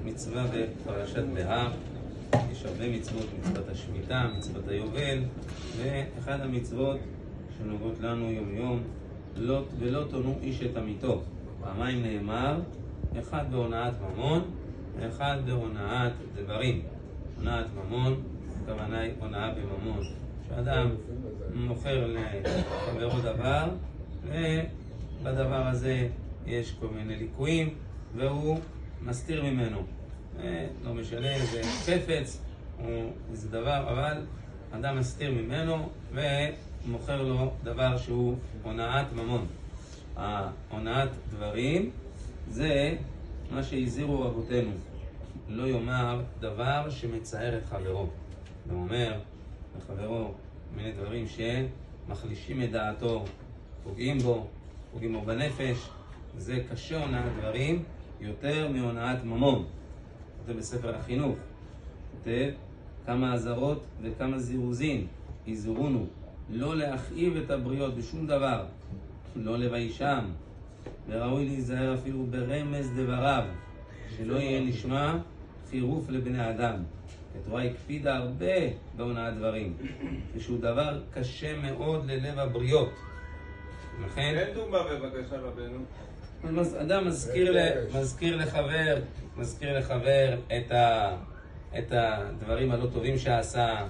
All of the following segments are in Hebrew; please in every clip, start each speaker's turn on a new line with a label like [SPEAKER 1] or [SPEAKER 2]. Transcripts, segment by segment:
[SPEAKER 1] מצווה בפרשת בהר. יש הרבה מצוות, מצוות השמיטה, מצוות היובל, ואחד המצוות שנוגעות לנו יום יום, ולא תונו איש את עמיתו. פעמיים נאמר, אחד בהונאת ממון, ואחד בהונאת דברים. הונאת ממון, הכוונה היא הונאה בממון. שאדם מוכר לחברו דבר, ובדבר הזה יש כל מיני ליקויים, והוא מסתיר ממנו. לא משנה, זה חפץ, זה דבר, אבל אדם מסתיר ממנו ומוכר לו דבר שהוא הונאת ממון. הונאת דברים זה מה שהזהירו רבותינו. לא יאמר דבר שמצער את חברו. הוא אומר לחברו מיני דברים שמחלישים את דעתו, פוגעים בו בנפש. זה קשה הונאת דברים יותר מהונאת ממון. כותב בספר החינוך, כותב כמה עזרות וכמה זירוזים יזהרונו לא להכאיב את הבריות בשום דבר, לא לביישם, וראוי להיזהר אפילו ברמז דבריו, שלא יהיה נשמע חירוף לבני אדם. התורה הקפידה הרבה בהונאת דברים, ושהוא דבר קשה מאוד ללב הבריות. לכן
[SPEAKER 2] אין דוגמה בבקשה רבנו.
[SPEAKER 1] אדם מזכיר לחבר את הדברים הלא טובים שעשה.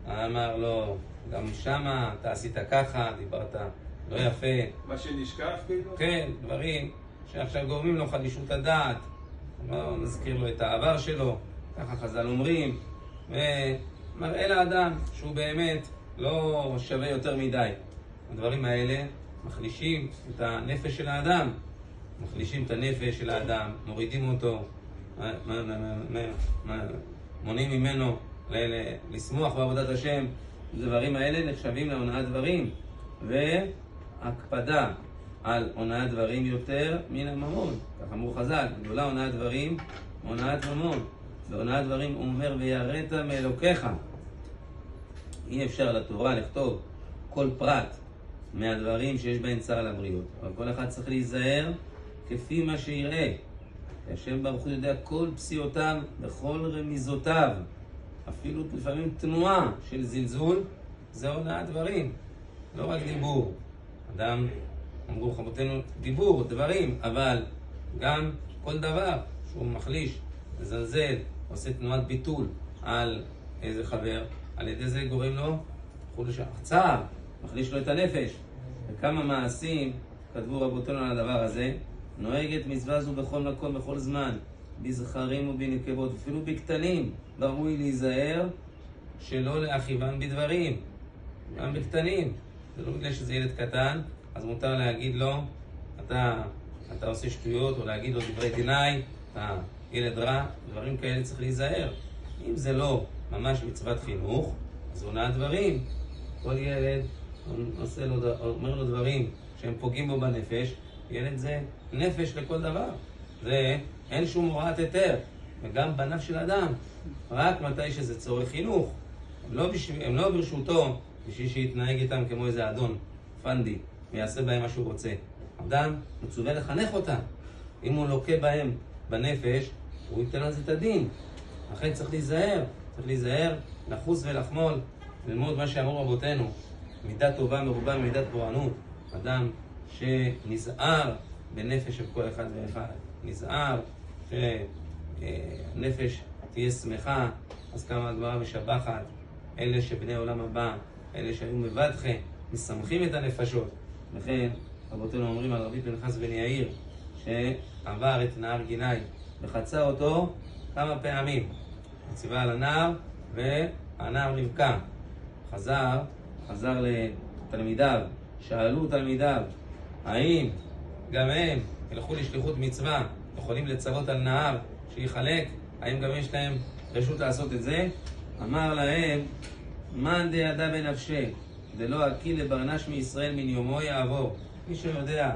[SPEAKER 1] אמר לו, גם שמה אתה עשית ככה, דיברת לא יפה.
[SPEAKER 2] מה שנשכח כאילו?
[SPEAKER 1] כן, דברים שעכשיו גורמים לו חלישות הדעת. מזכיר לו את העבר שלו, ככה חז"ל אומרים, ומראה לאדם שהוא באמת לא שווה יותר מדי. הדברים האלה מחלישים את הנפש של האדם. מחלישים את הנפש של האדם, מורידים אותו, מונעים ממנו לשמוח בעבודת השם. הדברים האלה נחשבים להונאת דברים, והקפדה על הונאת דברים יותר מן הממון. כך אמרו חז"ל, גדולה הונאת דברים, הונאת ממון. בהונאת דברים הוא אומר ויראת מאלוקיך. אי אפשר לתורה לכתוב כל פרט מהדברים שיש בהן צער לבריות, אבל כל אחד צריך להיזהר כפי מה שיראה. השם ברוך הוא יודע כל פסיעותיו וכל רמיזותיו, אפילו לפעמים תנועה של זלזול, זה הונאת דברים, לא רק דיבור. אדם, אמרו חמותינו, דיבור, דברים, אבל גם כל דבר שהוא מחליש, מזלזל, עושה תנועת ביטול על איזה חבר, על ידי זה גורם לו חולש צער, מחליש לו את הנפש. וכמה מעשים כתבו רבותינו על הדבר הזה. נוהגת מצווה זו בכל מקום, בכל זמן, בזכרים ובנקבות, אפילו בקטנים. ראוי להיזהר שלא להכיוון בדברים, גם בקטנים. זה לא בגלל שזה ילד קטן, אז מותר להגיד לו, אתה עושה שטויות, או להגיד לו דברי גנאי, אתה ילד רע, דברים כאלה צריך להיזהר. אם זה לא ממש מצוות חינוך, אז הונאת דברים. כל ילד אומר לו דברים שהם פוגעים בו בנפש, ילד זה נפש לכל דבר. זה אין שום הוראת היתר, וגם בנפש של אדם, רק מתי שזה צורך חינוך. הם לא ברשותו בשביל שיתנהג איתם כמו איזה אדון פנדי, ויעשה בהם מה שהוא רוצה. אדם מצווה לחנך אותם. אם הוא לוקה בהם בנפש, הוא ייתן לזה את הדין. לכן צריך להיזהר, לחוס ולחמול, ללמוד מה שאמרו רבותינו. מידה טובה מרובה ממידת פורענות. אדם שנזהר בנפש של כל אחד ואחד, נזהר שנפש תהיה שמחה. אז כמה הגמרא משבחת אלה שבני עולם הבא, אלה שהיו מבדחי, משמחים את הנפשות. לכן רבותינו אומרים על רבי פנחס בן יאיר שעבר את נהר גילאי וחצה אותו כמה פעמים, ציווה על הנהר, והנהר נבקע. חזר לתלמידיו, שאלו תלמידיו האם גם הם ילכו לשליחות מצווה, יכולים לצוות על נהר שיחלק, האם גם יש להם רשות לעשות את זה? אמר להם, מאן דיידע בנפשי דלא הקיל לברנש מישראל מן יומו יעבור. מי שיודע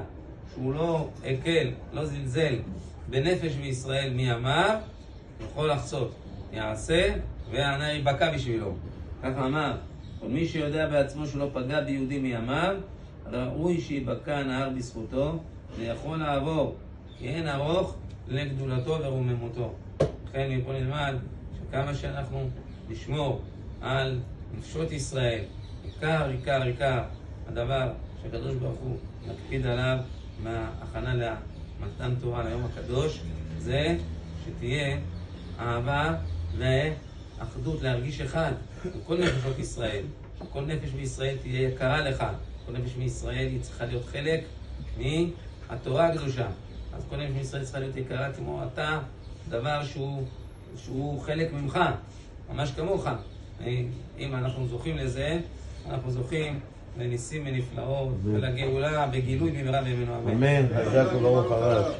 [SPEAKER 1] שהוא לא הקל, לא זלזל בנפש מישראל מימיו, יכול לחצות, יעשה והנהר ייבקע בשבילו. ככה אמר, כל מי שיודע בעצמו שהוא לא פגע ביהודי מימיו, ראוי שיבקע הנהר בזכותו ויכול לעבור, כי אין ארוך לגדולתו ורוממותו. לכן מפה נלמד שכמה שאנחנו נשמור על נפשות ישראל, עיקר הדבר שהקדוש ברוך הוא מקפיד עליו מההכנה למתן תורה ליום הקדוש, זה שתהיה אהבה ואחדות, להרגיש אחד עם כל נפשות ישראל. כל נפש בישראל תהיה יקרה לך, כל נפש מישראל היא צריכה להיות חלק מהתורה הקדושה. אז כל נפש מישראל צריכה להיות יקרה כמו אתה, דבר שהוא חלק ממך, ממש כמוך. אם אנחנו זוכים לזה, אנחנו זוכים לניסים ונפלאות ולגאולה בגילוי במהרה בימינו אמן.
[SPEAKER 3] אמן. חזק וברוך הרב.